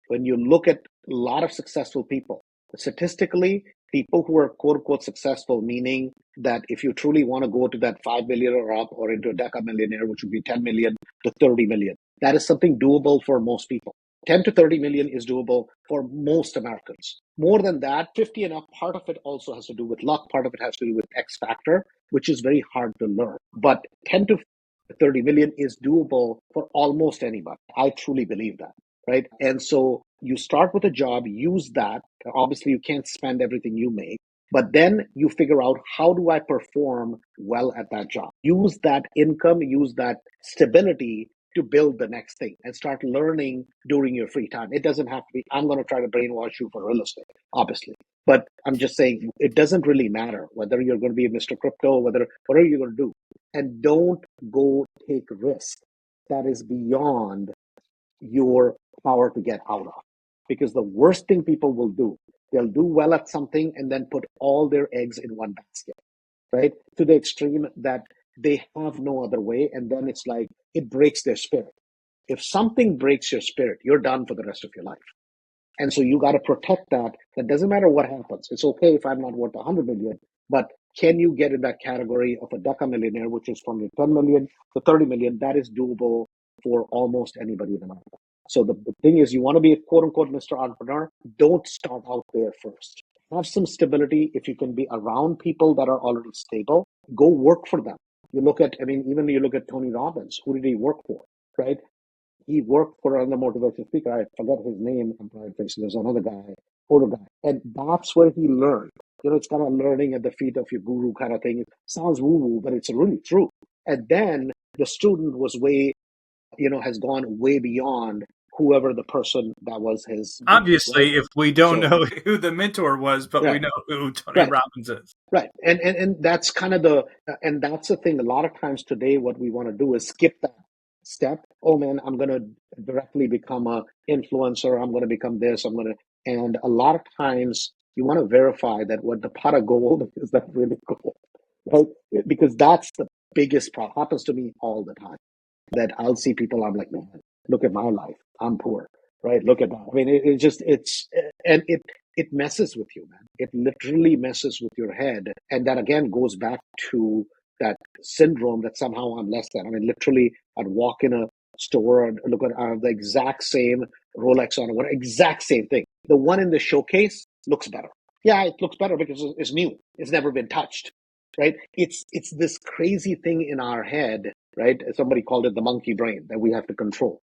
When you look at a lot of successful people, statistically, people who are quote unquote successful, meaning that if you truly want to go to that 5 million or up or into a deca millionaire, which would be 10 million to 30 million, that is something doable for most people. 10 to 30 million is doable for most Americans. More than that, 50 and up, part of it also has to do with luck. Part of it has to do with X factor, which is very hard to learn. But 10 to 30 million is doable for almost anybody. I truly believe that. Right. And so you start with a job, use that. Obviously, you can't spend everything you make, but then you figure out, how do I perform well at that job? Use that income, use that stability to build the next thing and start learning during your free time. It doesn't have to be, I'm going to try to brainwash you for real estate, obviously. But I'm just saying, it doesn't really matter whether you're going to be Mr. Crypto, whatever you're going to do. And don't go take risk that is beyond your power to get out of. Because the worst thing people will do, they'll do well at something and then put all their eggs in one basket, right? To the extreme that they have no other way. And then it's like, it breaks their spirit. If something breaks your spirit, you're done for the rest of your life. And so you got to protect that. That doesn't matter what happens. It's okay if I'm not worth 100 million, but can you get in that category of a deca millionaire, which is from 10 million to 30 million? That is doable for almost anybody in America. So the thing is, you want to be a quote unquote Mr. Entrepreneur, don't start out there first. Have some stability. If you can be around people that are already stable, go work for them. You look at, even you look at Tony Robbins. Who did he work for, right? He worked for another motivational speaker. I forget his name. I'm probably facing, there's another guy, older guy. And that's where he learned. It's kind of learning at the feet of your guru kind of thing. It sounds woo-woo, but it's really true. And then the student was has gone way beyond whoever the person that was his. Obviously, right? If we don't know who the mentor was, but we know who Tony Robbins is. Right. And that's kind of and that's the thing. A lot of times today, what we want to do is skip that step. Oh man, I'm going to directly become a influencer. I'm going to become this. And a lot of times you want to verify that what the pot of gold is that really gold, right? Because that's the biggest problem. Happens to me all the time. That I'll see people, I'm like, man, look at my life. I'm poor, right? Look at that. It messes with you, man. It literally messes with your head. And that again goes back to that syndrome that somehow I'm less than. Literally, I'd walk in a store and look at the exact same Rolex on, what exact same thing. The one in the showcase looks better. Yeah, it looks better because it's new. It's never been touched, right? It's this crazy thing in our head, right? Somebody called it the monkey brain that we have to control.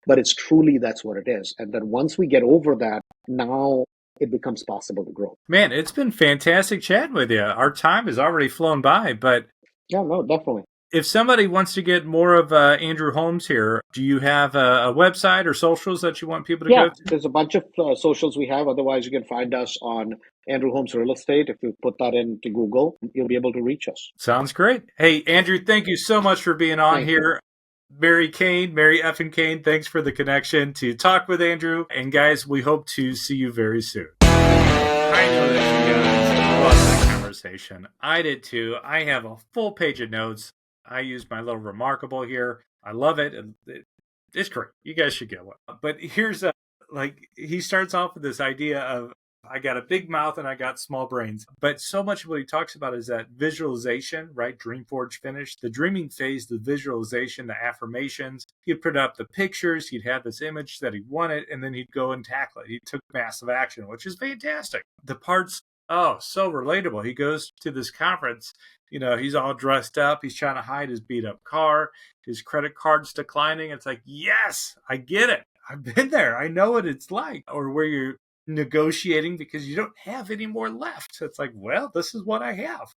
But it's truly, that's what it is. And then once we get over that, now it becomes possible to grow. Man, it's been fantastic chatting with you. Our time has already flown by, but yeah, no, definitely. If somebody wants to get more of Andrew Holmes here, do you have a website or socials that you want people to go to? There's a bunch of socials we have. Otherwise, you can find us on Andrew Holmes Real Estate. If you put that into Google, you'll be able to reach us. Sounds great. Hey, Andrew, thank you so much for being on here. Mary effing Kane, thanks for the connection to talk with Andrew. And guys, we hope to see you very soon. I know that you guys love that conversation. I did too. I have a full page of notes. I use my little remarkable here. I love it. It's great. You guys should get one. But here's like he starts off with this idea of I got a big mouth and I got small brains. But so much of what he talks about is that visualization, right? Dreamforge finish, the dreaming phase, the visualization, the affirmations. He'd put up the pictures, he'd have this image that he wanted, and then he'd go and tackle it. He took massive action, which is fantastic. The parts, oh, so relatable. He goes to this conference, he's all dressed up, he's trying to hide his beat up car, his credit card's declining. It's like, yes, I get it. I've been there. I know what it's like. Or where you're negotiating because you don't have any more left. So it's like, well, this is what I have.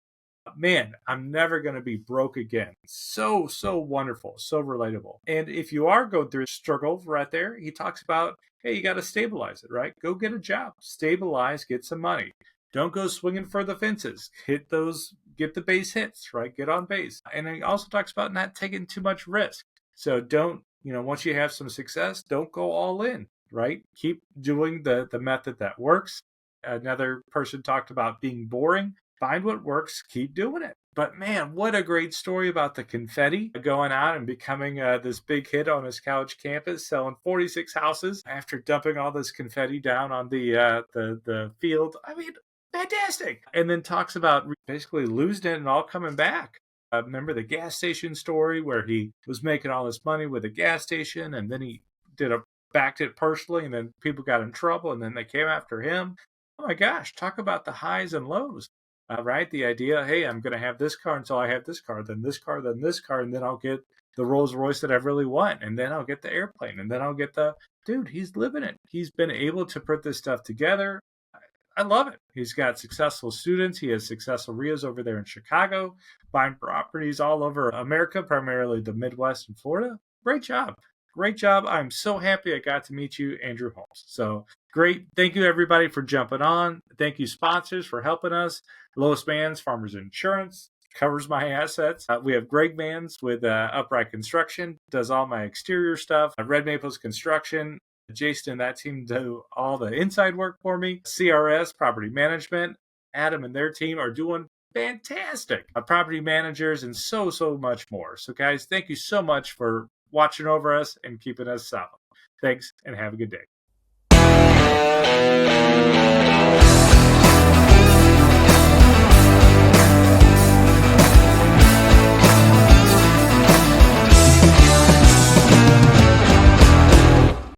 Man, I'm never going to be broke again. So wonderful, so relatable. And if you are going through a struggle right there, he talks about, hey, you got to stabilize it, right? Go get a job, stabilize, get some money. Don't go swinging for the fences. Get the base hits, right? Get on base. And he also talks about not taking too much risk. So don't, once you have some success, don't go all in, right? Keep doing the method that works. Another person talked about being boring. Find what works, keep doing it. But man, what a great story about the confetti going out and becoming this big hit on his college campus, selling 46 houses after dumping all this confetti down on the field. I mean, fantastic. And then talks about basically losing it and all coming back. Remember the gas station story where he was making all this money with a gas station, and then he backed it personally, and then people got in trouble, and then they came after him. Oh my gosh, talk about the highs and lows. Right? The idea, hey, I'm going to have this car until I have this car, then this car, then this car, and then I'll get the Rolls Royce that I really want, and then I'll get the airplane, and then I'll get dude, he's living it. He's been able to put this stuff together. I love it. He's got successful students. He has successful RIAs over there in Chicago, buying properties all over America, primarily the Midwest and Florida. Great job. Great job. I'm so happy I got to meet you, Andrew Holmes. So great. Thank you, everybody, for jumping on. Thank you, sponsors, for helping us. Lois Mann's Farmers Insurance covers my assets. We have Greg Mann's with Upright Construction, does all my exterior stuff. Red Maples Construction, Jason and that team do all the inside work for me. CRS, Property Management, Adam and their team are doing fantastic. Property managers and so much more. So guys, thank you so much for watching over us and keeping us solid. Thanks and have a good day.